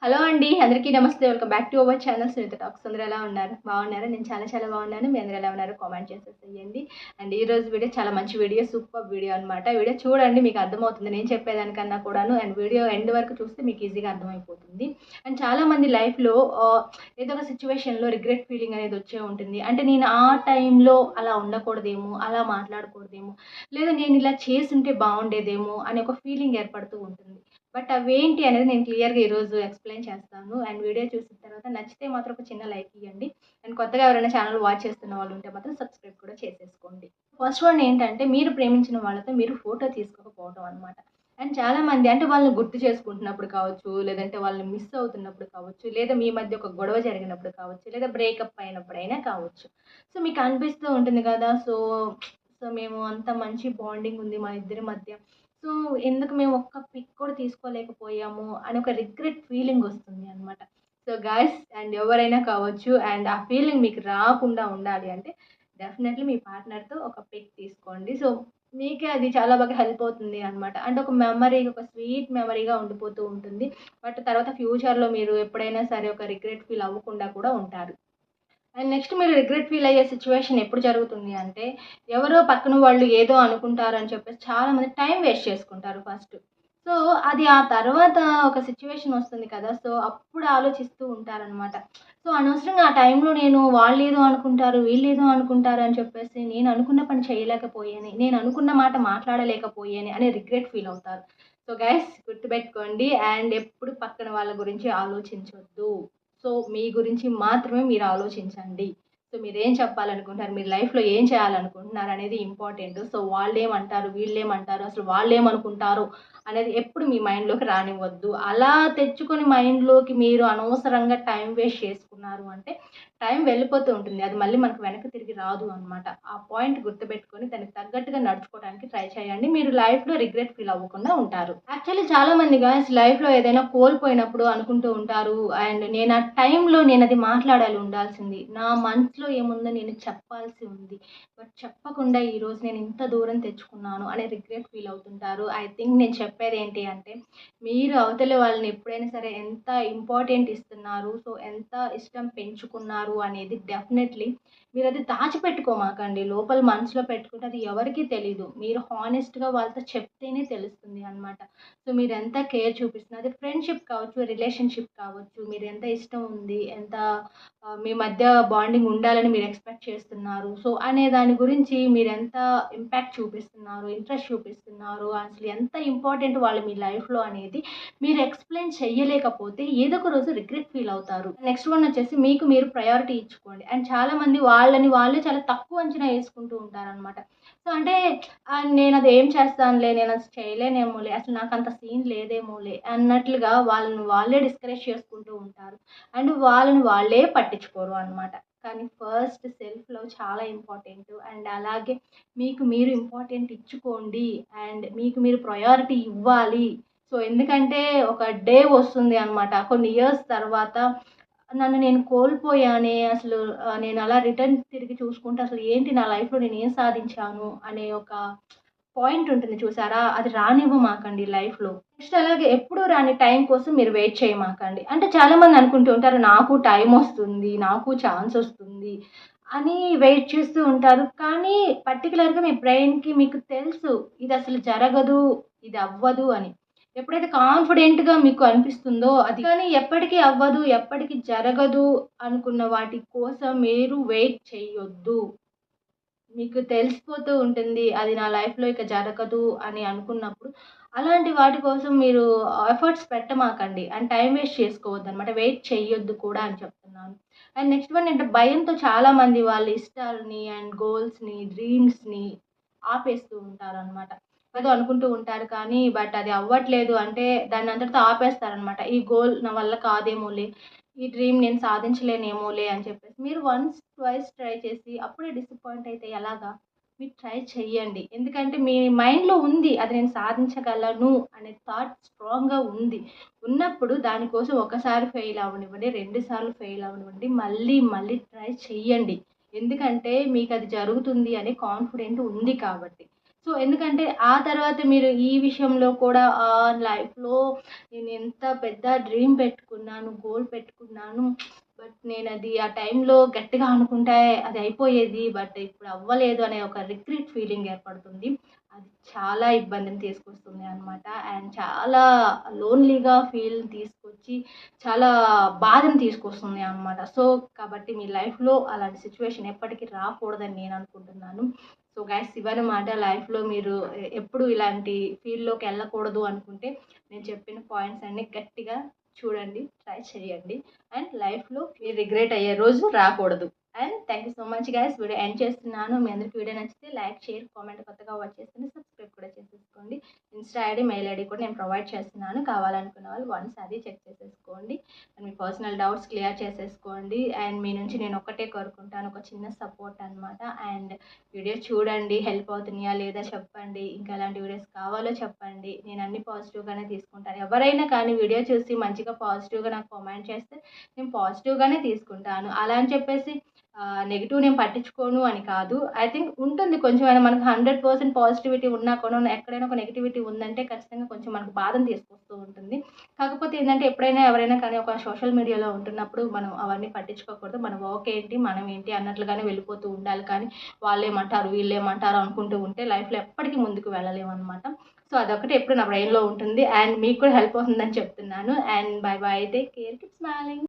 Hello అండి. అందరికీ నమస్తే. Welcome back to our channel Sunitha talks. అందరూ ఎలా ఉన్నారు? బాగున్నారా? నేను చాలా బాగున్నాను. మీ అందరూ ఎలా ఉన్నారో కామెంట్ చేసేసేయండి. అండ్ ఈరోజు వీడియో చాలా మంచి వీడియో, సూపర్ వీడియో అనమాట. వీడియో చూడండి, మీకు అర్థమవుతుంది నేను చెప్పేదానికన్నా కూడాను. అండ్ వీడియో ఎండ్ వరకు చూస్తే మీకు ఈజీగా అర్థమైపోతుంది. అండ్ చాలామంది లైఫ్‌లో ఏదో ఒక సిచ్యువేషన్‌లో రిగ్రెట్ ఫీలింగ్ అనేది వచ్చే ఉంటుంది. అంటే నేను ఆ టైంలో అలా ఉండకూడదేమో, అలా మాట్లాడకూడదేమో, లేదా నేను ఇలా చేసుంటే బాగుండేదేమో అనే ఒక ఫీలింగ్ ఏర్పడుతూ ఉంటుంది. బట్ అవేంటి అనేది నేను క్లియర్‌గా ఈరోజు ఎక్స్‌ప్లెయిన్ చేస్తాను. అండ్ వీడియో చూసిన తర్వాత నచ్చితే మాత్రం ఒక చిన్న లైక్ ఇయ్యండి. అండ్ కొత్తగా ఎవరైనా ఛానల్ వాచ్ చేస్తున్న వాళ్ళు ఉంటే మాత్రం సబ్స్క్రైబ్ కూడా చేసేసుకోండి. ఫస్ట్ వన్ ఏంటంటే, మీరు ప్రేమించిన వాళ్ళతో మీరు ఫోటో తీసుకోకపోవడం అనమాట. అండ్ చాలామంది అంటే వాళ్ళని గుర్తు చేసుకుంటున్నప్పుడు కావచ్చు, లేదంటే వాళ్ళని మిస్ అవుతున్నప్పుడు కావచ్చు, లేదా మీ మధ్య ఒక గొడవ జరిగినప్పుడు కావచ్చు, లేదా బ్రేకప్ అయినప్పుడైనా కావచ్చు. సో మీకు అనిపిస్తూ ఉంటుంది కదా! సో మేము అంత మంచి బాండింగ్ ఉంది మా ఇద్దరి మధ్య. సో, ఎందుకు మేము ఒక్క పిక్ కూడా తీసుకోలేకపోయాము అని ఒక రిగ్రెట్ ఫీలింగ్ వస్తుంది అనమాట. సో, గాయ్స్ అండ్ ఎవరైనా కావచ్చు, అండ్ ఆ ఫీలింగ్ మీకు రాకుండా ఉండాలి అంటే డెఫినెట్‌లీ మీ పార్ట్నర్‌తో ఒక పిక్ తీసుకోండి. సో, మీకే అది చాలా బాగా హెల్ప్ అవుతుంది అనమాట. అంటే ఒక మెమరీ, ఒక స్వీట్ మెమరీగా ఉండిపోతూ ఉంటుంది. బట్ తర్వాత ఫ్యూచర్‌లో మీరు ఎప్పుడైనా సరే ఒక రిగ్రెట్ ఫీల్ అవ్వకుండా కూడా ఉంటారు. అండ్ నెక్స్ట్ మీరు రిగ్రెట్ ఫీల్ అయ్యే సిచ్యువేషన్ ఎప్పుడు జరుగుతుంది అంటే, ఎవరో పక్కన వాళ్ళు ఏదో అనుకుంటారని చెప్పేసి చాలామంది టైం వేస్ట్ చేసుకుంటారు ఫస్ట్. సో, అది ఆ తర్వాత ఒక సిచ్యువేషన్ వస్తుంది కదా! సో, అప్పుడు ఆలోచిస్తూ ఉంటారనమాట. సో, అనవసరంగా ఆ టైంలో నేను వాళ్ళేదో అనుకుంటారు, వీళ్ళేదో అనుకుంటారు అని చెప్పేసి నేను అనుకున్న పని చేయలేకపోయాను, నేను అనుకున్న మాట మాట్లాడలేకపోయాను అని రిగ్రెట్ ఫీల్ అవుతారు. సో, గైస్ గుర్తుపెట్టుకోండి అండ్ ఎప్పుడు పక్కన వాళ్ళ గురించి ఆలోచించొద్దు. సో, మీ గురించి మాత్రమే మీరు ఆలోచించండి. సో, మీరేం చెప్పాలనుకుంటున్నారు? మీరు లైఫ్‌లో ఏం చేయాలనుకుంటున్నారనేది ఇంపార్టెంట్. సో, వాళ్ళేమంటారు? వీళ్ళేమంటారు? అసలు వాళ్ళేమనుకుంటారు? అనేది ఎప్పుడు మీ మైండ్‌లోకి రానివ్వద్దు. అలా తెచ్చుకొని మైండ్‌లోకి మీరు అనవసరంగా టైం వేస్ట్ చేసుకున్నారు అంటే, టైం వెళ్ళిపోతూ ఉంటుంది. అది మళ్ళీ మనకు వెనక్కి తిరిగి రాదు అనమాట. ఆ పాయింట్ గుర్తుపెట్టుకొని దానికి తగ్గట్టుగా నడుచుకోవడానికి ట్రై చేయండి. మీరు లైఫ్‌లో రిగ్రెట్ ఫీల్ అవ్వకుండా ఉంటారు. యాక్చువల్లీ చాలామంది గర్ల్స్ లైఫ్‌లో ఏదైనా కోల్పోయినప్పుడు అనుకుంటూ ఉంటారు. అండ్ నేను ఆ టైంలో నేనది మాట్లాడాలి ఉండాల్సింది. నా మనసులో ఏముందో నేను చెప్పాల్సి ఉంది. బట్ చెప్పకుండా ఈరోజు నేను ఇంత దూరం తెచ్చుకున్నాను అనే రిగ్రెట్ ఫీల్ అవుతుంటారు. ఐ థింక్ నేను చెప్పేదేంటి అంటే, మీరు అవతల వాళ్ళని ఎప్పుడైనా సరే ఎంత ఇంపార్టెంట్ ఇస్తున్నారు, సో ఎంత ఇష్టం పెంచుకున్నారు అనేది డెఫినెట్‌లీ మీరది దాచిపెట్టుకోమాకండి. లోపల మనసులో పెట్టుకుంటే అది ఎవరికీ తెలీదు. మీరు హానెస్ట్‌గా వాళ్ళతో చెప్తేనే తెలుస్తుంది అనమాట. సో మీరెంత కేర్ చూపిస్తున్నారు, అది ఫ్రెండ్‌షిప్ కావచ్చు, రిలేషన్‌షిప్ కావచ్చు, మీరెంత ఇష్టం ఉంది, ఎంత మీ మధ్య బాండింగ్ ఉండాలని మీరు ఎక్స్‌పెక్ట్ చేస్తున్నారు. సో అనే దాని గురించి మీరెంత ఇంపాక్ట్ చూపిస్తున్నారు, ఇంట్రెస్ట్ చూపిస్తున్నారు, అసలు ఎంత ఇంపార్టెంట్ వాళ్ళు మీ లైఫ్‌లో అనేది మీరు ఎక్స్‌ప్లెయిన్ చెయ్యలేకపోతే ఏదో ఒక రోజు రిగ్రెట్ ఫీల్ అవుతారు. నెక్స్ట్ వన్ వచ్చేసి మీకు మీరు ప్రయారిటీ ఇచ్చుకోండి. అండ్ చాలామంది వాళ్ళని వాళ్ళే చాలా తక్కువ అంచనా యేసుకుంటూ ఉంటారనమాట. సో అంటే నేనది ఏం చేస్తానులే, నేనది చేయలేనేమోలే, అసలు నాకంత సీన్ లేదేమోలే అన్నట్లుగా వాళ్ళని వాళ్ళే డిస్కరేజ్ చేసుకుంటూ ఉంటారు. అండ్ వాళ్ళని వాళ్ళే పట్టించుకోరు అనమాట. కానీ ఫస్ట్ సెల్ఫ్ లవ్ చాలా ఇంపార్టెంటు. అండ్ అలాగే మీకు మీరు ఇంపార్టెంట్ ఇచ్చుకోండి. అండ్ మీకు మీరు ప్రయారిటీ ఇవ్వాలి. సో, ఎందుకంటే ఒక డే వస్తుంది అనమాట. కొన్ని ఇయర్స్ తర్వాత నన్ను నేను కోల్పోయానే, అసలు నేను అలా రిటర్న్ తిరిగి చూసుకుంటే అసలు ఏంటి నా లైఫ్‌లో నేనేం సాధించాను అనే ఒక పాయింట్ ఉంటుంది చూసారా? అది రానివ్వమాకండి లైఫ్‌లో. నెక్స్ట్ అలాగే ఎప్పుడు రాని టైం కోసం మీరు వెయిట్ చేయమాకండి. అంటే చాలామంది అనుకుంటూ ఉంటారు, నాకు టైమొస్తుంది, నాకు ఛాన్సొస్తుంది అని వెయిట్ చేస్తూ ఉంటారు. కానీ పర్టిక్యులర్‌గా మీ బ్రెయిన్‌కి మీకు తెలుసు ఇదసలు జరగదు, ఇది అవ్వదు అని. ఎప్పుడైతే కాన్ఫిడెంట్‌గా మీకు అనిపిస్తుందో అది కానీ ఎప్పటికి అవ్వదు, ఎప్పటికి జరగదు అనుకున్న వాటి కోసం మీరు వెయిట్ చేయొద్దు. మీకు తెలిసిపోతూ ఉంటుంది, అది నా లైఫ్‌లో ఇక జరగదు అని అనుకున్నప్పుడు, అలాంటి వాటి కోసం మీరు ఎఫర్ట్స్ పెట్టమాకండి. అండ్ టైమ్ వేస్ట్ చేసుకోవద్దనమాట. వెయిట్ చెయ్యొద్దు కూడా అని చెప్తున్నాను. అండ్ నెక్స్ట్ వన్ ఏంటంటే, భయంతో చాలామంది వాళ్ళ ఇష్టాలని అండ్ గోల్స్‌ని, డ్రీమ్స్‌ని ఆపేస్తూ ఉంటారనమాట. ఏదో అనుకుంటూ ఉంటారు కానీ, బట్ అది అవ్వట్లేదు అంటే దాన్ని అంతటితో ఆపేస్తారనమాట. ఈ గోల్ నా వల్ల కాదేమోలే, ఈ డ్రీమ్ నేను సాధించలేనేమోలే అని చెప్పేసి. మీరు వన్స్, ట్వైస్ ట్రై చేసి అప్పుడే డిసప్పాయింట్ అయితే ఎలాగా? మీరు ట్రై చెయ్యండి. ఎందుకంటే మీ మైండ్‌లో ఉంది, అది నేను సాధించగలను అనే థాట్ స్ట్రాంగ్‌గా ఉంది. ఉన్నప్పుడు దానికోసం ఒకసారి ఫెయిల్ అవ్వనివ్వండి, 2 సార్లు ఫెయిల్ అవ్వనివ్వండి, మళ్ళీ మళ్ళీ ట్రై చెయ్యండి. ఎందుకంటే మీకది జరుగుతుంది అనే కాన్ఫిడెంట్ ఉంది కాబట్టి. సో ఎందుకంటే ఆ తర్వాత మీరు ఈ విషయంలో కూడా లైఫ్‌లో నేను ఎంత పెద్ద డ్రీమ్ పెట్టుకున్నాను, గోల్ పెట్టుకున్నాను. బట్ నేనది ఆ టైంలో గట్టిగా అనుకుంటే అది అయిపోయేది. బట్ ఇప్పుడు అవ్వలేదు అనే ఒక రిగ్రెట్ ఫీలింగ్ ఏర్పడుతుంది. అది చాలా ఇబ్బందిని తీసుకొస్తుంది అనమాట. అండ్ చాలా లోన్‌లీగా ఫీల్ తీసుకొచ్చి చాలా బాధను తీసుకొస్తుంది అనమాట. సో కాబట్టి మీ లైఫ్‌లో అలాంటి సిట్యుయేషన్ ఎప్పటికి రాకూడదని నేను అనుకుంటున్నాను. సో గైస్ ఇవన్నమాట లైఫ్‌లో మీరు ఎప్పుడు ఇలాంటి ఫీల్డ్‌లోకి వెళ్ళకూడదు అనుకుంటే నేను చెప్పిన పాయింట్స్ అన్నీ గట్టిగా చూడండి, ట్రై చేయండి. అండ్ లైఫ్‌లో మీరు రిగ్రెట్ అయ్యే రోజు రాకూడదు. And thank you so much guys. Video end చేస్తున్నాను. మీ అందరికి వీడియో నచ్చితే లైక్, షేర్, కామెంట్, కొత్తగా వాచ్ చేస్తే సబ్స్క్రైబ్ కూడా చేసేసుకోండి. ఇన్స్టా ఐడి, మెయిల్ ఐడి కూడా నేను ప్రొవైడ్ చేస్తున్నాను. కావాలనుకున్న వాళ్ళు వన్స్ అది చెక్ చేసేసుకోండి. And me personal doubts clear చేసేసుకోండి. అండ్ మీ నుంచి నేను ఒక్కటే కోరుకుంటాను, ఒక చిన్న సపోర్ట్ అనమాట. అండ్ వీడియో చూడండి, హెల్ప్ అవుతున్నాయా లేదా చెప్పండి. ఇంకా ఎలాంటి వీడియోస్ కావాలో చెప్పండి. నేను అన్ని పాజిటివ్‌గానే తీసుకుంటాను. ఎవరైనా కానీ వీడియో చూసి మంచిగా పాజిటివ్‌గా నాకు కామెంట్ చేస్తే నేను పాజిటివ్‌గానే తీసుకుంటాను. అలా అని చెప్పేసి నెగెటివ్ నేను పట్టించుకోను అని కాదు. ఐ థింక్ ఉంటుంది కొంచెమైనా మనకు 100% పాజిటివిటీ ఉన్నా కూడా ఎక్కడైనా ఒక నెగటివిటీ ఉందంటే ఖచ్చితంగా కొంచెం మనకు బాధను తీసుకొస్తూ ఉంటుంది. కాకపోతే ఏంటంటే ఎప్పుడైనా ఎవరైనా కానీ ఒక సోషల్ మీడియాలో ఉంటున్నప్పుడు మనం అవన్నీ పట్టించుకోకూడదు. మన వర్క్ ఏంటి, మనం ఏంటి అన్నట్లుగానే వెళ్ళిపోతూ ఉండాలి. కానీ వాళ్ళేమంటారు, వీళ్ళేమంటారు అనుకుంటూ ఉంటే లైఫ్‌లో ఎప్పటికీ ముందుకు వెళ్ళలేమనమాట. సో అదొకటి ఎప్పుడు నా బ్రెయిన్‌లో ఉంటుంది. అండ్ మీకు కూడా హెల్ప్ అవుతుందని చెప్తున్నాను. And by by. Take care. Keep smiling.